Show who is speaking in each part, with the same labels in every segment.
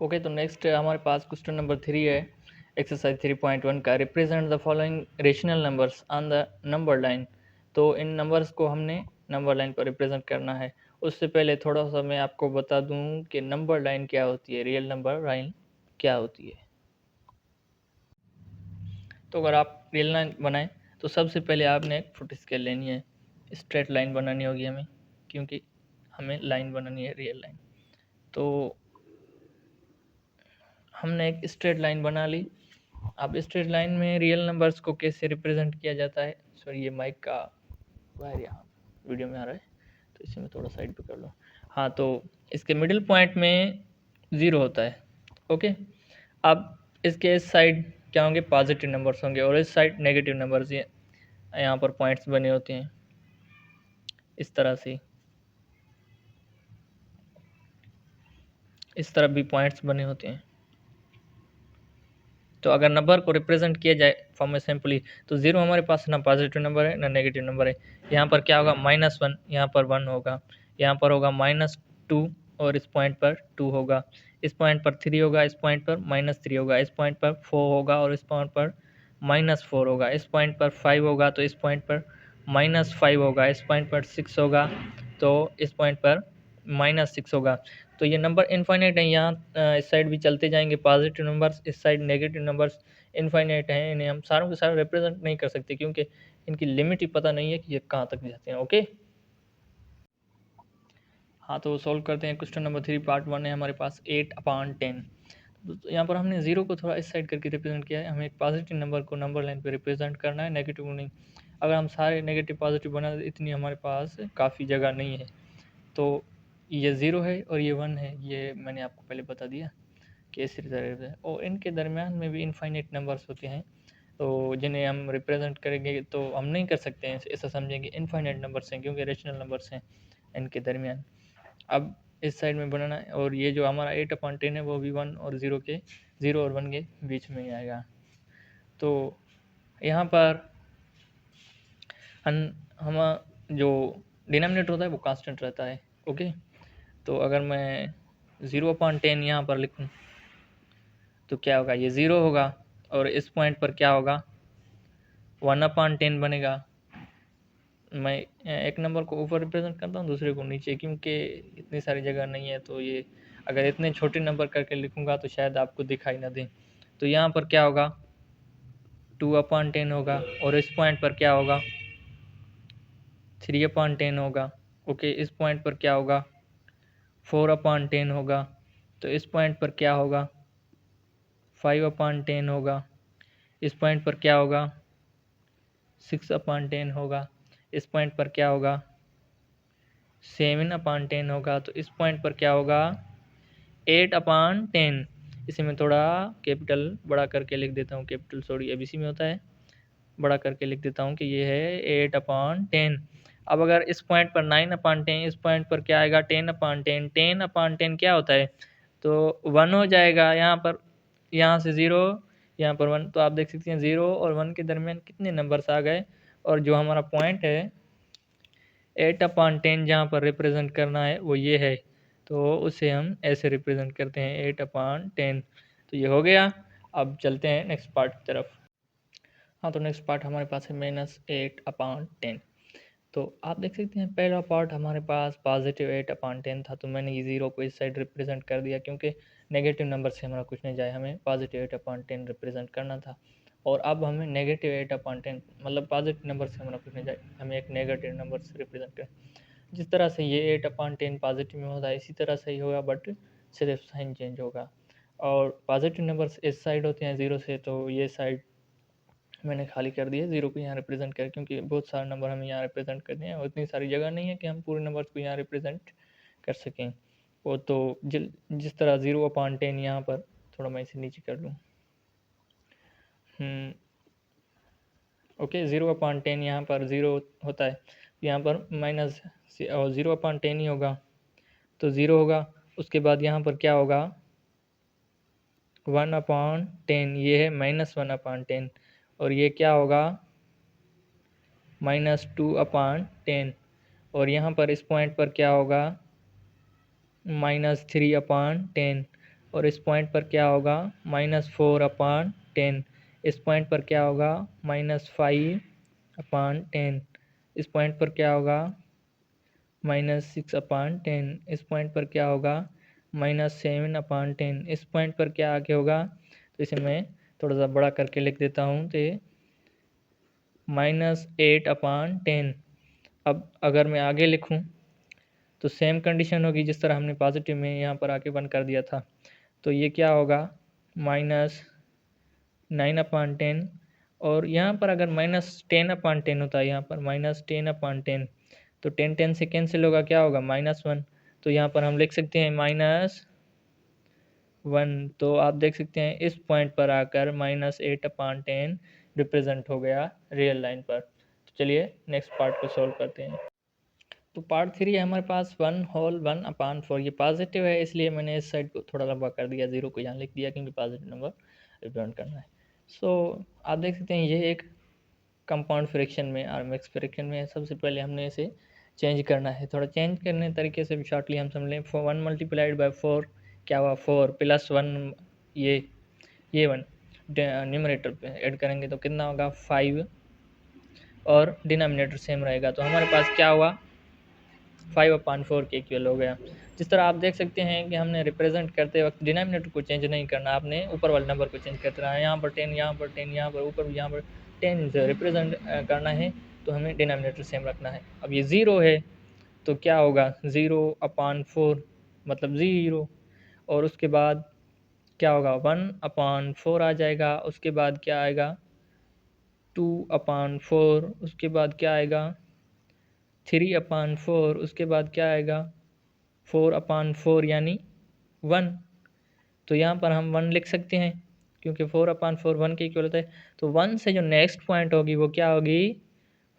Speaker 1: Okay, तो next हमारे पास question number 3 है एक्सरसाइज 3.1 का। Represent the following rational numbers on the number line. तो इन नंबर्स को हमने नंबर लाइन पर रिप्रेजेंट करना है। उससे पहले थोड़ा सा मैं आपको बता दूं कि नंबर लाइन क्या होती है, रियल नंबर लाइन क्या होती है। तो अगर आप रियल लाइन बनाएं तो सबसे पहले आपने एक फुट स्केल लेनी है, स्ट्रेट लाइन बनानी होगी हमें, क्योंकि हमें लाइन बनानी है रियल लाइन। तो हमने एक स्ट्रेट लाइन बना ली। अब स्ट्रेट लाइन में रियल नंबर्स को कैसे रिप्रेजेंट किया जाता है। सॉरी, ये माइक का वायर यहाँ वीडियो में आ रहा है, तो इसे मैं थोड़ा साइड पे कर लूँ। हाँ, तो इसके मिडिल पॉइंट में ज़ीरो होता है। ओके, अब इसके इस साइड क्या होंगे, पॉजिटिव नंबर्स होंगे, और इस साइड नेगेटिव नंबर्स। ये यहाँ पर पॉइंट्स बने होते हैं इस तरह से, इस तरफ भी पॉइंट्स बने होते हैं। तो अगर नंबर को रिप्रेजेंट किया जाए फॉर्म में सिंपली, तो जीरो हमारे पास ना पॉजिटिव नंबर है ना नेगेटिव नंबर है। यहाँ पर क्या होगा, -1, यहाँ पर 1 होगा, यहाँ पर होगा -2, और इस पॉइंट पर 2 होगा, इस पॉइंट पर 3 होगा, इस पॉइंट पर -3 होगा, इस पॉइंट पर 4 होगा, और इस पॉइंट पर -4 होगा, इस पॉइंट पर 5 होगा, तो इस पॉइंट पर -5 होगा, इस पॉइंट पर 6 होगा, तो इस पॉइंट पर -6 होगा। तो ये नंबर इनफाइनाइट है। यहाँ इस साइड भी चलते जाएंगे पॉजिटिव नंबर्स, इस साइड नेगेटिव नंबर्स इनफाइनाइट हैं। इन्हें हम सारों के सारे रिप्रेजेंट नहीं कर सकते, क्योंकि इनकी लिमिट ही पता नहीं है कि ये कहाँ तक जाते हैं। ओके, हाँ, तो सॉल्व करते हैं। क्वेश्चन नंबर 3 पार्ट 1 है हमारे पास 8/10। तो यहाँ पर हमने जीरो को थोड़ा इस साइड करके रिप्रेजेंट किया है। हमें एक पॉजिटिव नंबर को नंबर लाइन पे रिप्रेजेंट करना है, नेगेटिव को नहीं। अगर हम सारे नेगेटिव पॉजिटिव बना, इतनी हमारे पास काफ़ी जगह नहीं है। तो ये ज़ीरो है और ये 1 है, ये मैंने आपको पहले बता दिया कि इस तरह से। और इनके दरमियान में भी इनफाइनाइट नंबर्स होते हैं, तो जिन्हें हम रिप्रेजेंट करेंगे तो हम नहीं कर सकते हैं, ऐसा समझेंगे इनफाइनाइट नंबर्स हैं, क्योंकि रेशनल नंबर्स हैं इनके दरमियान। अब इस साइड में बनाना है, और ये जो हमारा 8/10 है वो भी 1 और 0 के, 0 और 1 के बीच में ही आएगा। तो यहाँ पर हम जो डिनोमिनेटर होता है वो कांस्टेंट रहता है। ओके, तो अगर मैं 0/10 यहाँ पर लिखूँ तो क्या होगा, ये 0 होगा, और इस पॉइंट पर क्या होगा, 1/10 बनेगा। मैं एक नंबर को ऊपर रिप्रेजेंट करता हूँ, दूसरे को नीचे, क्योंकि इतनी सारी जगह नहीं है। तो ये अगर इतने छोटे नंबर करके लिखूंगा तो शायद आपको दिखाई ना दे। तो यहाँ पर क्या होगा, 2/10 होगा, और इस पॉइंट पर क्या होगा, 3/10 होगा। ओके, इस पॉइंट पर क्या होगा, 4/10 होगा। तो इस पॉइंट पर क्या होगा, 5/10 होगा। इस पॉइंट पर क्या होगा, 6/10 होगा। इस पॉइंट पर क्या होगा, 7/10 होगा। तो इस पॉइंट पर क्या होगा, 8/10। इसे मैं थोड़ा कैपिटल बड़ा करके लिख देता हूँ, कैपिटल सॉरी एबीसी में होता है, बड़ा करके लिख देता हूँ कि ये है 8/10। अब अगर इस पॉइंट पर 9/10, इस पॉइंट पर क्या आएगा, 10/10। 10/10 क्या होता है, तो 1 हो जाएगा। यहाँ पर, यहाँ से 0, यहाँ पर 1। तो आप देख सकते हैं 0 और 1 के दरमियान कितने नंबर्स आ गए। और जो हमारा पॉइंट है 8/10 जहाँ पर रिप्रेजेंट करना है वो ये है, तो उसे हम ऐसे रिप्रेजेंट करते हैं 8/10। तो ये हो गया। अब चलते हैं नेक्स्ट पार्ट की तरफ। हाँ, तो नेक्स्ट पार्ट हमारे पास है -8/10। तो आप देख सकते हैं पहला पार्ट हमारे पास पॉजिटिव 8/10 था, तो मैंने ये ज़ीरो को इस साइड रिप्रेजेंट कर दिया, क्योंकि नेगेटिव नंबर से हमारा कुछ नहीं जाए, हमें पॉजिटिव 8/10 रिप्रेजेंट करना था। और अब हमें नेगेटिव 8/10, मतलब पॉजिटिव नंबर से हमारा कुछ नहीं जाए, हमें एक नेगेटिव नंबर से रिप्रेजेंट करें। जिस तरह से ये 8/10 पॉजिटिव में होता है, इसी तरह से ही होगा, बट सिर्फ साइन चेंज होगा। और पॉजिटिव नंबर्स इस साइड होते हैं ज़ीरो से, तो ये साइड मैंने खाली कर दिया, ज़ीरो को यहाँ रिप्रेजेंट कर, क्योंकि बहुत सारे नंबर हमें यहाँ रिप्रेजेंट करने हैं, और इतनी सारी जगह नहीं है कि हम पूरे नंबर्स को यहाँ रिप्रेजेंट कर सकें। वो तो जिस तरह 0/10 यहाँ पर, थोड़ा मैं इसे नीचे कर लूँ। ओके, 0/10 यहाँ पर 0 होता है, यहाँ पर माइनस 0/10 ही होगा, तो 0 होगा। उसके बाद यहाँ पर क्या होगा, 1/10, ये है -1/10, और ये क्या होगा, -2/10। और यहाँ पर इस पॉइंट पर क्या होगा, -3/10। और इस पॉइंट पर क्या होगा -4/10। इस पॉइंट पर क्या होगा -5/10। इस पॉइंट पर क्या होगा -6/10। इस पॉइंट पर क्या होगा -7/10। इस पॉइंट पर क्या आगे होगा, तो इसे मैं थोड़ा सा बड़ा करके लिख देता हूँ, तो -8/10। अब अगर मैं आगे लिखूँ तो सेम कंडीशन होगी जिस तरह हमने पॉजिटिव में यहाँ पर आके 1 कर दिया था। तो ये क्या होगा -9/10। और यहाँ पर अगर -10/10 होता है, यहाँ पर -10/10, तो 10 से कैंसिल होगा, क्या होगा -1। तो यहाँ पर हम लिख सकते हैं -1। तो आप देख सकते हैं इस पॉइंट पर आकर -8/10 रिप्रेजेंट हो गया रियल लाइन पर। तो चलिए नेक्स्ट पार्ट को सॉल्व करते हैं। तो पार्ट 3 है हमारे पास 1/1/4। ये पॉजिटिव है, इसलिए मैंने इस साइड को थोड़ा लंबा कर दिया, 0 को यहाँ लिख दिया क्योंकि पॉजिटिव नंबर रिप्रेजेंट करना है। सो आप देख सकते हैं ये एक कंपाउंड फ्रैक्शन में और मिक्स फ्रैक्शन में है। सबसे पहले हमने इसे चेंज करना है। थोड़ा चेंज करने तरीके से शॉर्टली हम समझ लें, 1 मल्टीप्लाइड बाई 4 क्या हुआ 4 + 1, ये 1 न्यूमरेटर पे ऐड करेंगे तो कितना होगा 5, और डिनोमिनेटर सेम रहेगा। तो हमारे पास क्या हुआ 5/4 के इक्वल हो गया। जिस तरह आप देख सकते हैं कि हमने रिप्रेजेंट करते वक्त डिनोमिनेटर को चेंज नहीं करना, आपने ऊपर वाले नंबर को चेंज करते रहना है। यहाँ पर 10, यहाँ पर 10, यहाँ पर ऊपर, यहाँ पर 10 रिप्रेजेंट करना है, तो हमें डिनोमिनेटर सेम रखना है। अब ये 0 है तो क्या होगा 0/4 मतलब 0, और उसके बाद क्या होगा 1/4 आ जाएगा। उसके बाद क्या आएगा 2/4, उसके बाद क्या आएगा 3/4, उसके बाद क्या आएगा 4/4 यानी 1। तो यहाँ पर हम 1 लिख सकते हैं क्योंकि 4/4 1 के इक्वल होता है। तो 1 से जो नेक्स्ट पॉइंट होगी वो क्या होगी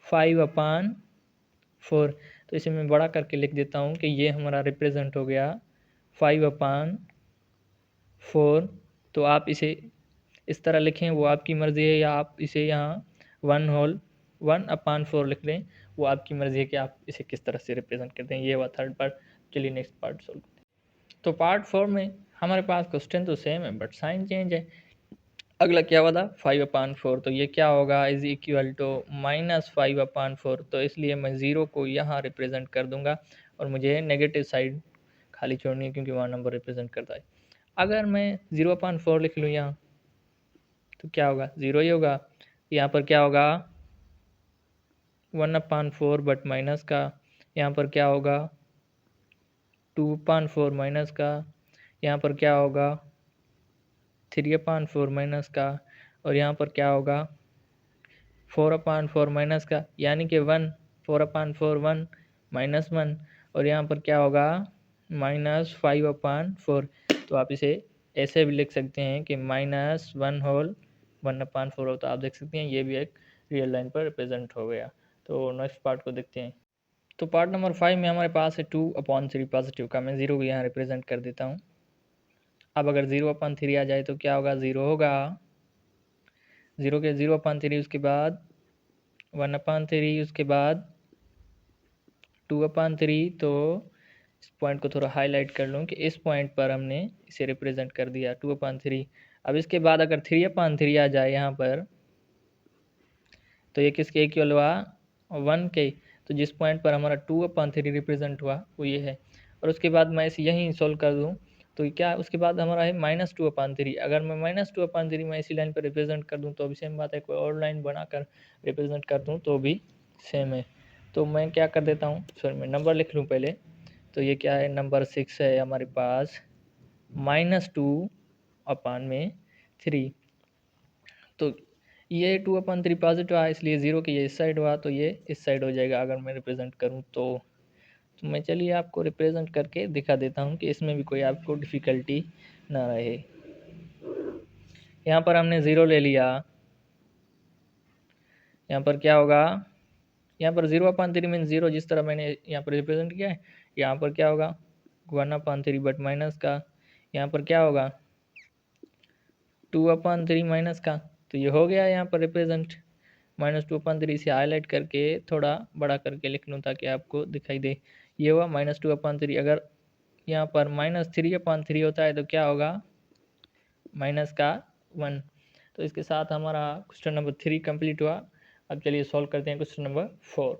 Speaker 1: 5/4। तो इसे मैं बड़ा करके लिख देता हूँ कि ये हमारा रिप्रेजेंट हो गया 5/4। तो आप इसे इस तरह लिखें, वो आपकी मर्ज़ी है, या आप इसे यहाँ 1/4 लिख लें, वो आपकी मर्ज़ी है कि आप इसे किस तरह से रिप्रेजेंट करते हैं। ये हुआ थर्ड पार्ट। चलिए नेक्स्ट पार्ट सोल्व करते हैं। तो पार्ट 4 में हमारे पास क्वेश्चन तो सेम है बट साइन चेंज है। अगला क्या हुआ था 5/4, तो ये क्या होगा इज इक्वल टू -5/4। तो इसलिए मैं 0 को यहाँ रिप्रेजेंट कर दूंगा और मुझे नेगेटिव साइड खाली छोड़नी है क्योंकि वहाँ नंबर रिप्रेजेंट करता है। अगर मैं 0/4 लिख लूँ यहाँ तो क्या होगा 0 ही होगा। यहाँ पर क्या होगा 1/4 बट माइनस का, यहाँ पर क्या होगा 2/4 माइनस का, यहाँ पर क्या होगा 3/4 माइनस का, और यहाँ पर क्या होगा 4/4 माइनस का, यानी कि 1 4/4 1 -1, और यहाँ पर क्या होगा -5/4। तो आप इसे ऐसे भी लिख सकते हैं कि -1/4 हो। तो आप देख सकते हैं ये भी एक रियल लाइन पर रिप्रेजेंट हो गया। तो नेक्स्ट पार्ट को देखते हैं। तो पार्ट नंबर 5 में हमारे पास है 2/3 पॉजिटिव का। मैं 0 को यहाँ रिप्रेजेंट कर देता हूँ। अब अगर 0/3 आ जाए तो क्या होगा 0 होगा, 0 के 0/3, उसके बाद 1/3, उसके बाद 2/3। तो इस पॉइंट को थोड़ा हाईलाइट कर लूँ कि इस पॉइंट पर हमने इसे रिप्रेजेंट कर दिया 2/3। अब इसके बाद अगर 3/3 आ जाए यहाँ पर तो ये किसके इक्वल हुआ 1 के। तो जिस पॉइंट पर हमारा 2/3 रिप्रेजेंट हुआ वो ये है। और उसके बाद मैं इसे यहीं सोल्व कर दूँ तो क्या उसके बाद हमारा है -2/3। अगर मैं -2/3 मैं इसी लाइन पर रिप्रेजेंट कर दूँ तो भी सेम बात है, कोई और लाइन बनाकर रिप्रेजेंट कर दूँ तो भी सेम है। तो मैं क्या कर देता हूँ, सॉरी मैं नंबर लिख लूँ पहले। तो ये क्या है नंबर 6 है हमारे पास -2/3। तो ये 2/3 पॉजिटिव आया इसलिए 0 की ये इस साइड हुआ, तो ये इस साइड हो जाएगा अगर मैं रिप्रेजेंट करूँ तो मैं चलिए आपको रिप्रेजेंट करके दिखा देता हूँ कि इसमें भी कोई आपको डिफ़िकल्टी ना रहे। यहाँ पर हमने 0 ले लिया, यहाँ पर क्या होगा यहाँ पर 0/3 मीन 0 जिस तरह मैंने यहाँ पर रिप्रेजेंट किया है। यहाँ पर क्या होगा 1/3 बट माइनस का, यहाँ पर क्या होगा 2/3 माइनस का। तो ये हो गया यहाँ पर रिप्रेजेंट -2/3। इसे हाईलाइट करके थोड़ा बड़ा करके लिख लूँ ताकि आपको दिखाई दे। ये हुआ -2/3। अगर यहाँ पर -3/3 होता है तो क्या होगा, माइनस का 1। तो इसके साथ हमारा क्वेश्चन नंबर 3 कंप्लीट हुआ। अब चलिए सॉल्व करते हैं क्वेश्चन नंबर 4।